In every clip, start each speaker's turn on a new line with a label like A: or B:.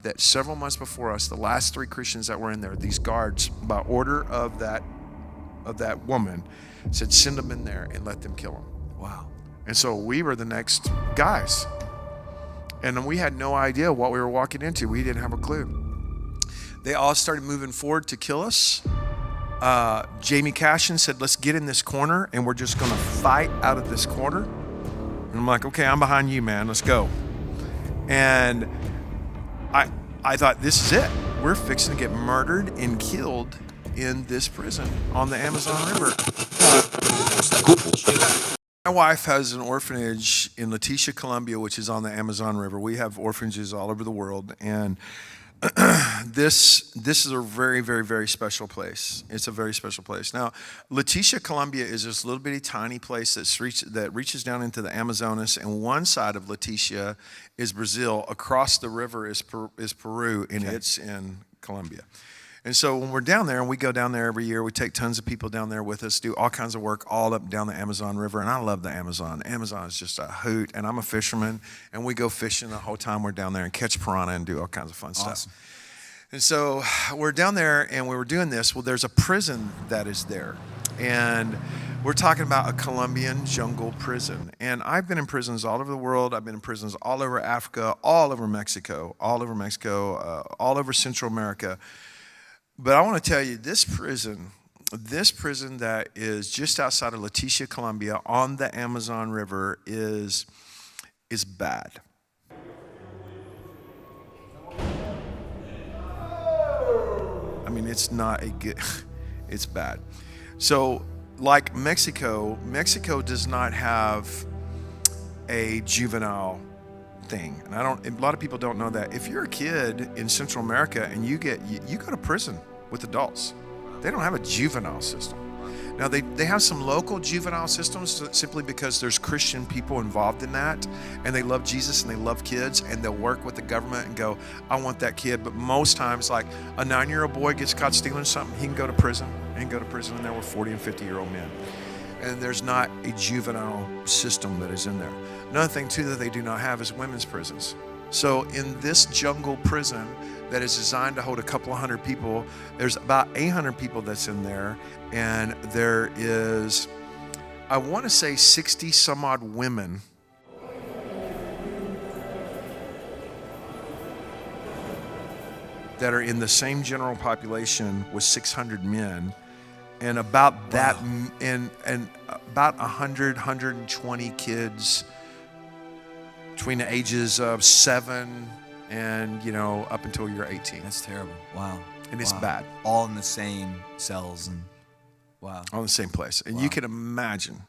A: that several months before us, the last 3 Christians that were in there, these guards, by order of that woman, said, send them in there and let them kill them.
B: Wow.
A: And so we were the next guys. And we had no idea what we were walking into. We didn't have a clue. They all started moving forward to kill us. Jamie Cashin said, let's get in this corner and we're just going to fight out of this corner. And I'm like, okay, I'm behind you, man. Let's go. And I thought, this is it. We're fixing to get murdered and killed in this prison on the Amazon River. My wife has an orphanage in Leticia, Colombia, which is on the Amazon River. We have orphanages all over the world, and this is a very, very, very special place. It's a very special place. Now, Leticia, Colombia is this little bitty tiny place that reaches down into the Amazonas, and one side of Leticia is Brazil. Across the river is Peru, and it's in Colombia. And so when we're down there, and we go down there every year, we take tons of people down there with us, do all kinds of work all up and down the Amazon River. And I love the Amazon. Amazon is just a hoot. And I'm a fisherman, and we go fishing the whole time we're down there and catch piranha and do all kinds of fun stuff. And so we're down there, and we were doing this. Well, there's a prison that is there. And we're talking about a Colombian jungle prison. And I've been in prisons all over the world. I've been in prisons all over Africa, all over Mexico, all over Central America. But I want to tell you, this prison that is just outside of Leticia, Colombia, on the Amazon River is bad. I mean, it's not a good, it's bad. So, like Mexico does not have a juvenile thing. And a lot of people don't know that. If you're a kid in Central America and you go to prison with adults, they don't have a juvenile system. Now they have some local juvenile systems simply because there's Christian people involved in that, and they love Jesus and they love kids, and they'll work with the government and go, I want that kid. But most times, like a 9-year-old boy gets caught stealing something, he can go to prison, and there were 40 and 50-year-old men. And there's not a juvenile system that is in there. Another thing, too, that they do not have is women's prisons. So in this jungle prison that is designed to hold a couple of hundred people, there's about 800 people that's in there. And there is, I want to say 60 some odd women that are in the same general population with 600 men. And about that, and about 120 kids between the ages of 7 and, up until you're 18.
B: That's terrible. Wow.
A: And it's bad.
B: All in the same cells and
A: all in the same place. And you can imagine.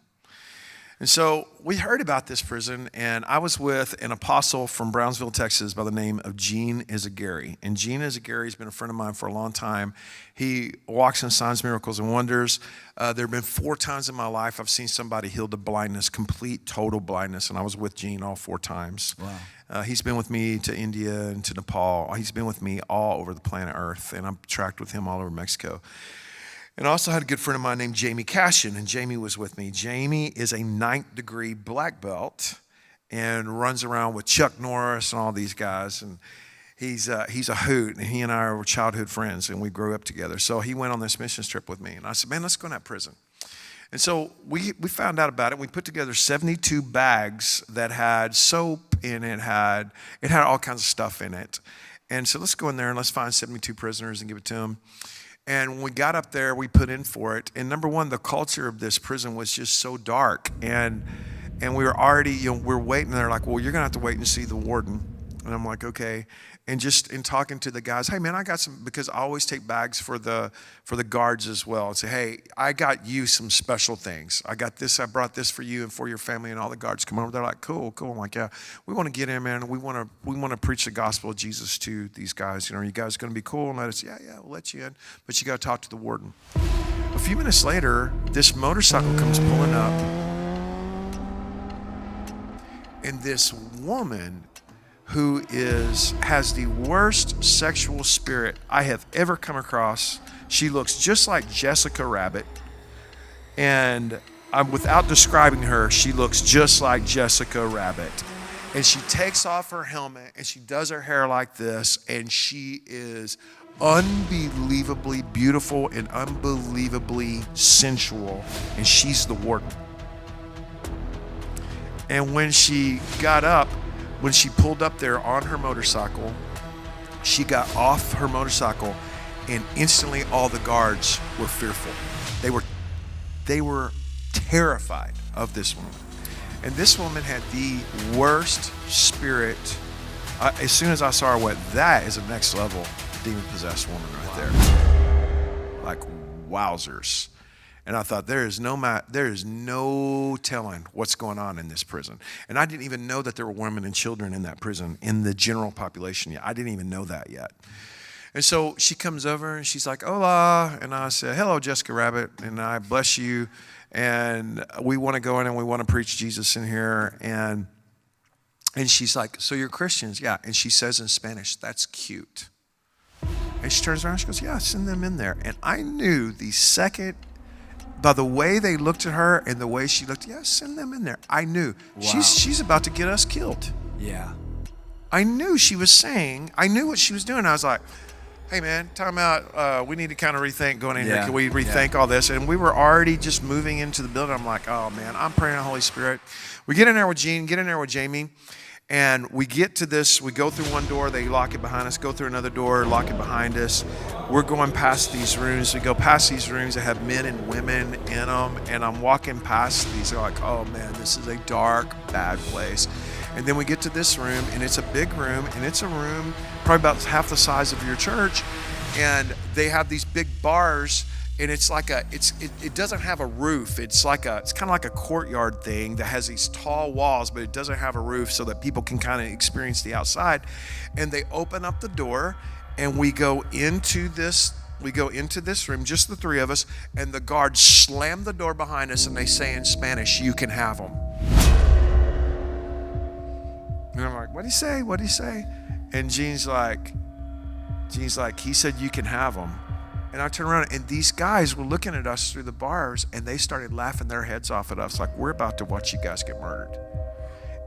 A: And so we heard about this prison, and I was with an apostle from Brownsville, Texas, by the name of Gene Izagari. And Gene Izagari has been a friend of mine for a long time. He walks in signs, miracles, and wonders. There have been 4 times in my life I've seen somebody healed of blindness, complete, total blindness, and I was with Gene all 4 times.
B: Wow.
A: He's been with me to India and to Nepal. He's been with me all over the planet Earth, and I'm tracked with him all over Mexico. And I also had a good friend of mine named Jamie Cashin, and Jamie was with me. Jamie is a 9th degree black belt and runs around with Chuck Norris and all these guys. And he's a hoot, and he and I were childhood friends, and we grew up together. So he went on this missions trip with me, and I said, man, let's go in that prison. And so we found out about it. We put together 72 bags that had soap in it, had all kinds of stuff in it. And so let's go in there and let's find 72 prisoners and give it to them. And when we got up there, we put in for it. And number one, the culture of this prison was just so dark. And we were already, we're waiting. They're like, well, you're going to have to wait and see the warden. And I'm like, okay. And just in talking to the guys, hey, man, I got some, because I always take bags for the guards as well, and say, hey, I got you some special things. I got this, I brought this for you and for your family, and all the guards come over. They're like, cool. I'm like, yeah, we want to get in, man. We want to preach the gospel of Jesus to these guys. Are you guys going to be cool? And let us, yeah, we'll let you in. But you got to talk to the warden. A few minutes later, this motorcycle comes pulling up, and this woman who has the worst sexual spirit I have ever come across. She looks just like Jessica Rabbit. And without describing her, she looks just like Jessica Rabbit. And she takes off her helmet and she does her hair like this, and she is unbelievably beautiful and unbelievably sensual, and she's the warden. And when she got up, when she pulled up there on her motorcycle, she got off her motorcycle, and instantly all the guards were fearful. They were terrified of this woman. And this woman had the worst spirit. As soon as I saw her, I went, that is a next level demon-possessed woman right there. Like, wowzers. And I thought, there is no telling what's going on in this prison. And I didn't even know that there were women and children in that prison, in the general population yet. I didn't even know that yet. And so she comes over and she's like, hola. And I said, hello, Jessica Rabbit. And I bless you. And we want to go in and we want to preach Jesus in here. And she's like, so you're Christians? Yeah. And she says in Spanish, that's cute. And she turns around and she goes, yeah, send them in there. And I knew the second, by the way they looked at her and the way she looked, yeah, send them in there. I knew.
B: Wow.
A: She's about to get us killed.
B: Yeah.
A: I knew she was saying, I knew what she was doing. I was like, hey man, time out. We need to kind of rethink going in here. Can we rethink all this? And we were already just moving into the building. I'm like, oh man, I'm praying the Holy Spirit. We get in there with Gene, get in there with Jamie. And we get to this, we go through one door, they lock it behind us, go through another door, lock it behind us. We're going past these rooms. We go past these rooms that have men and women in them. And I'm walking past these, they're like, oh man, this is a dark, bad place. And then we get to this room, and it's a big room, and it's a room probably about half the size of your church. And they have these big bars, and it's like it doesn't have a roof. It's kind of like a courtyard thing that has these tall walls, but it doesn't have a roof so that people can kind of experience the outside. And they open up the door, and we go into this room, just the three of us, and the guards slam the door behind us, and they say in Spanish, you can have them. And I'm like, what'd he say? What'd he say? And Gene's like, he said, you can have them. And I turned around, and these guys were looking at us through the bars, and they started laughing their heads off at us like, we're about to watch you guys get murdered.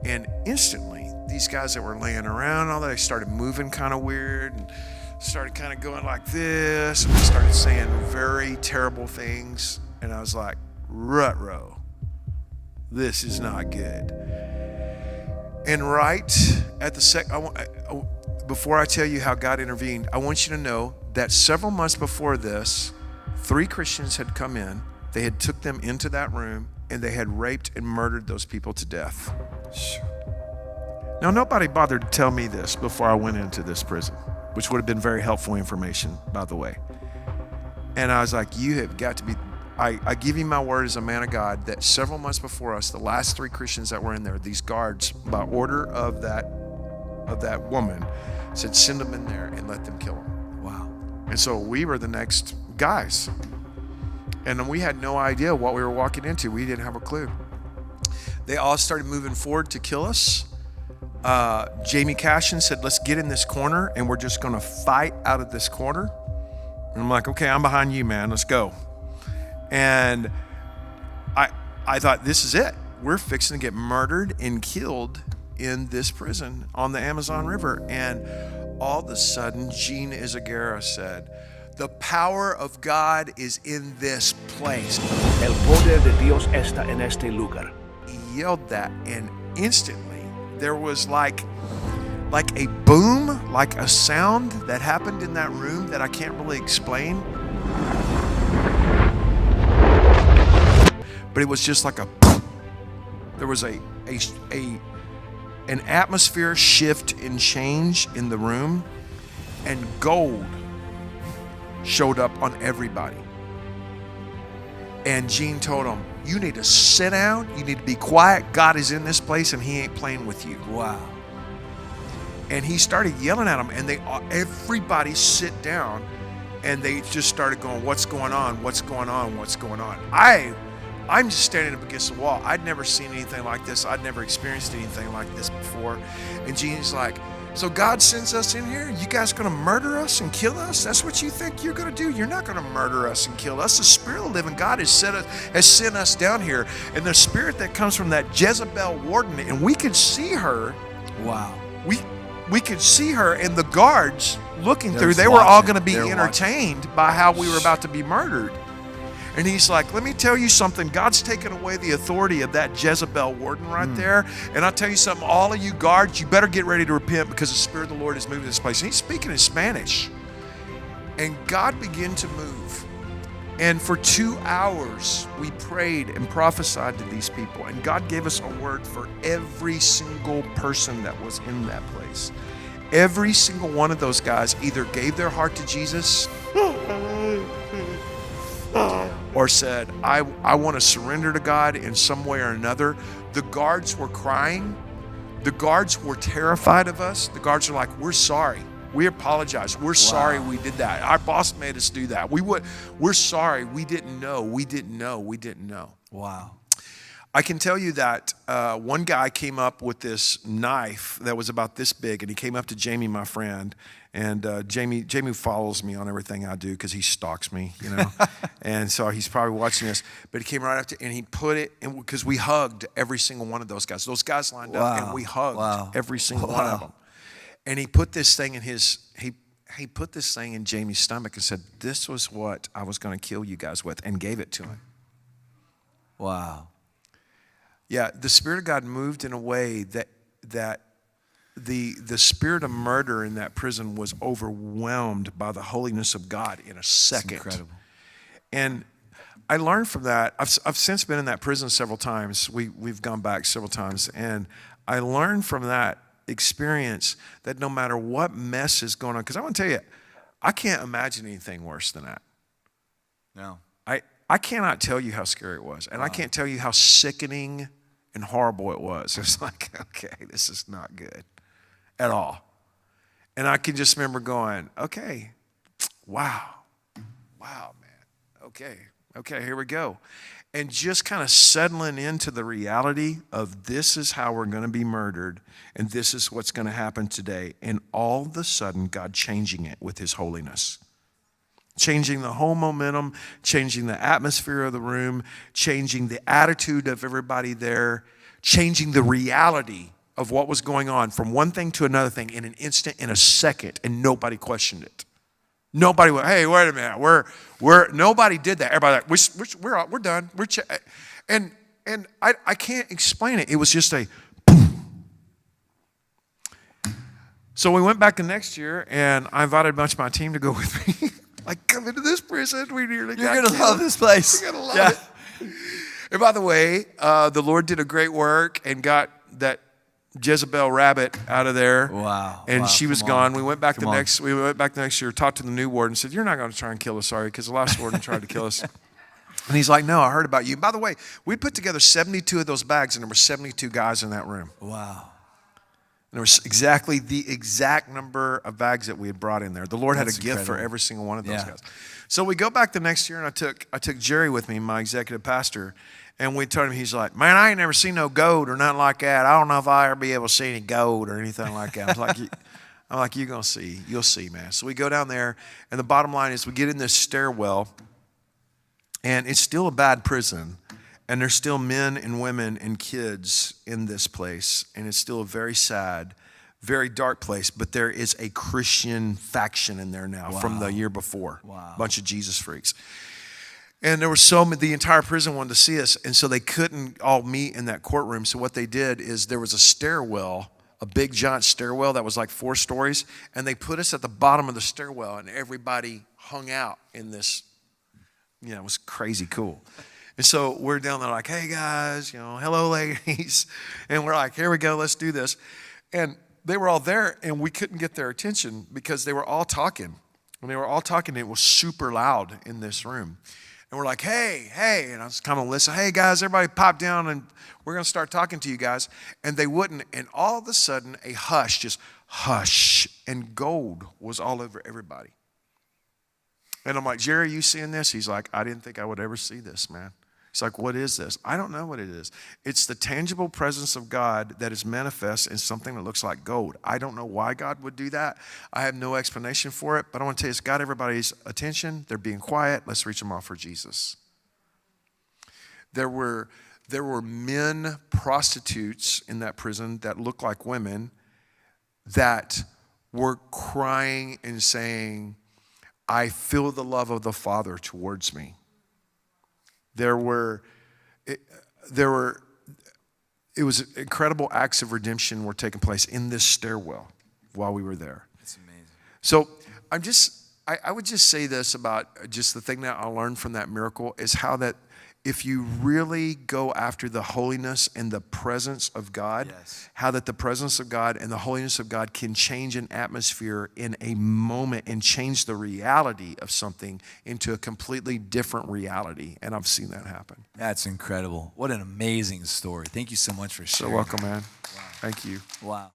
A: And instantly, these guys that were laying around, all that, they started moving kind of weird and started kind of going like this, and we started saying very terrible things. And I was like, rut-row, this is not good. And right at the before I tell you how God intervened, I want you to know that several months before this, 3 Christians had come in. They had took them into that room, and they had raped and murdered those people to death. Now, nobody bothered to tell me this before I went into this prison, which would have been very helpful information, by the way. And I was like, you have got to be... I give you my word as a man of God that several months before us, the last 3 Christians that were in there, these guards, by order of that woman, said, send them in there and let them kill them.
B: Wow.
A: And so we were the next guys. And we had no idea what we were walking into. We didn't have a clue. They all started moving forward to kill us. Jamie Cashin said, let's get in this corner, and we're just going to fight out of this corner. And I'm like, okay, I'm behind you, man. Let's go. And I thought, this is it. We're fixing to get murdered and killed in this prison on the Amazon River. And all of a sudden, Gene Izagara said, the power of God is in this place.
C: El poder de Dios está en este lugar.
A: He yelled that, and instantly there was like a boom, like a sound that happened in that room that I can't really explain. But it was just like a boom. There was an atmosphere shift and change in the room, and gold showed up on everybody. And Gene told him, you need to sit down, you need to be quiet. God is in this place and he ain't playing with you.
B: Wow.
A: And he started yelling at them, and everybody sit down, and they just started going, what's going on? What's going on? What's going on? I'm just standing up against the wall. I'd never seen anything like this. I'd never experienced anything like this before. And Gene's like, so God sends us in here? You guys going to murder us and kill us? That's what you think you're going to do? You're not going to murder us and kill us. The Spirit of the living God has sent us down here. And the spirit that comes from that Jezebel warden, and we could see her
B: Wow.
A: We could see her, and the guards looking
B: They're
A: through,
B: just
A: they were all
B: watching.
A: going to be
B: They're watching.
A: entertained by how we were about to be murdered. And he's like, let me tell you something. God's taken away the authority of that Jezebel warden right there. And I'll tell you something, all of you guards, you better get ready to repent because the Spirit of the Lord is moving this place. And he's speaking in Spanish. And God began to move. And for 2 hours, we prayed and prophesied to these people. And God gave us a word for every single person that was in that place. Every single one of those guys either gave their heart to Jesus or said, I want to surrender to God in some way or another. The guards were crying. The guards were terrified of us. The guards are like, we're sorry. We apologize. We're sorry we did that. Our boss made us do that. We're sorry. We didn't know. We didn't know. We didn't know.
B: Wow.
A: I can tell you that one guy came up with this knife that was about this big, and he came up to Jamie, my friend, and Jamie follows me on everything I do because he stalks me, you know, and so he's probably watching this. But he came right up to, and he put it in because we hugged every single one of those guys. Those guys lined up, and we hugged every single one of them. And he put this thing in he put this thing in Jamie's stomach and said, "This was what I was going to kill you guys with," and gave it to him.
B: Wow.
A: Yeah, the Spirit of God moved in a way that the spirit of murder in that prison was overwhelmed by the holiness of God in a second.
B: It's incredible.
A: And I learned from that. I've since been in that prison several times. We've gone back several times, and I learned from that experience that no matter what mess is going on, because I want to tell you, I can't imagine anything worse than that.
B: No.
A: I cannot tell you how scary it was, and I can't tell you how sickening and horrible it was. It was like, okay, this is not good at all. And I can just remember going, okay, wow, man, okay, here we go. And just kind of settling into the reality of this is how we're going to be murdered, and this is what's going to happen today. And all of a sudden, God changing it with his holiness. Changing the whole momentum, changing the atmosphere of the room, changing the attitude of everybody there, changing the reality of what was going on from one thing to another thing in an instant, in a second, and nobody questioned it. Nobody went, hey, wait a minute, nobody did that. Everybody like, we're done. And I can't explain it. It was just a boom. So we went back the next year, and I invited a bunch of my team to go with me. Like, come into this prison. We nearly got killed.
B: You're going to love this place.
A: You're going to love it. And by the way, the Lord did a great work and got that Jezebel rabbit out of there.
B: Wow.
A: And she was gone. We went back the next year, talked to the new warden, said, you're not going to try and kill us, are you? Because the last warden tried to kill us. And he's like, no, I heard about you. By the way, we put together 72 of those bags, and there were 72 guys in that room.
B: Wow.
A: And there was exactly the exact number of bags that we had brought in there. The Lord had a gift for every single one of those guys. So we go back the next year, and I took Jerry with me, my executive pastor, and we told him, he's like, man, I ain't never seen no gold or nothing like that. I don't know if I'll ever be able to see any gold or anything like that. I'm like, you're going to see. You'll see, man. So we go down there, and the bottom line is we get in this stairwell, and it's still a bad prison. And there's still men and women and kids in this place. And it's still a very sad, very dark place. But there is a Christian faction in there now from the year before.
B: Wow.
A: A bunch of Jesus freaks. And there were the entire prison wanted to see us. And so they couldn't all meet in that courtroom. So what they did is there was a stairwell, a big giant stairwell that was like 4 stories. And they put us at the bottom of the stairwell. And everybody hung out in this, it was crazy cool. And so we're down there like, hey, guys, hello, ladies. And we're like, here we go, let's do this. And they were all there, and we couldn't get their attention because they were all talking. When they were all talking, it was super loud in this room. And we're like, hey. And I was kind of listening. Hey, guys, everybody pop down, and we're going to start talking to you guys. And they wouldn't. And all of a sudden, a hush, just hush. And gold was all over everybody. And I'm like, Jerry, you seeing this? He's like, I didn't think I would ever see this, man. He's like, what is this? I don't know what it is. It's the tangible presence of God that is manifest in something that looks like gold. I don't know why God would do that. I have no explanation for it, but I want to tell you, it's got everybody's attention. They're being quiet. Let's reach them off for Jesus. There were men prostitutes in that prison that looked like women, that were crying and saying, I feel the love of the Father towards me. It was incredible acts of redemption were taking place in this stairwell while we were there.
B: It's amazing.
A: So I would just say this about just the thing that I learned from that miracle is how that if you really go after the holiness and the presence of God,
B: Yes.
A: how that the presence of God and the holiness of God can change an atmosphere in a moment and change the reality of something into a completely different reality. And I've seen that happen.
B: That's incredible. What an amazing story. Thank you so much for
A: So
B: sharing.
A: welcome, man. Thank you.
B: Wow.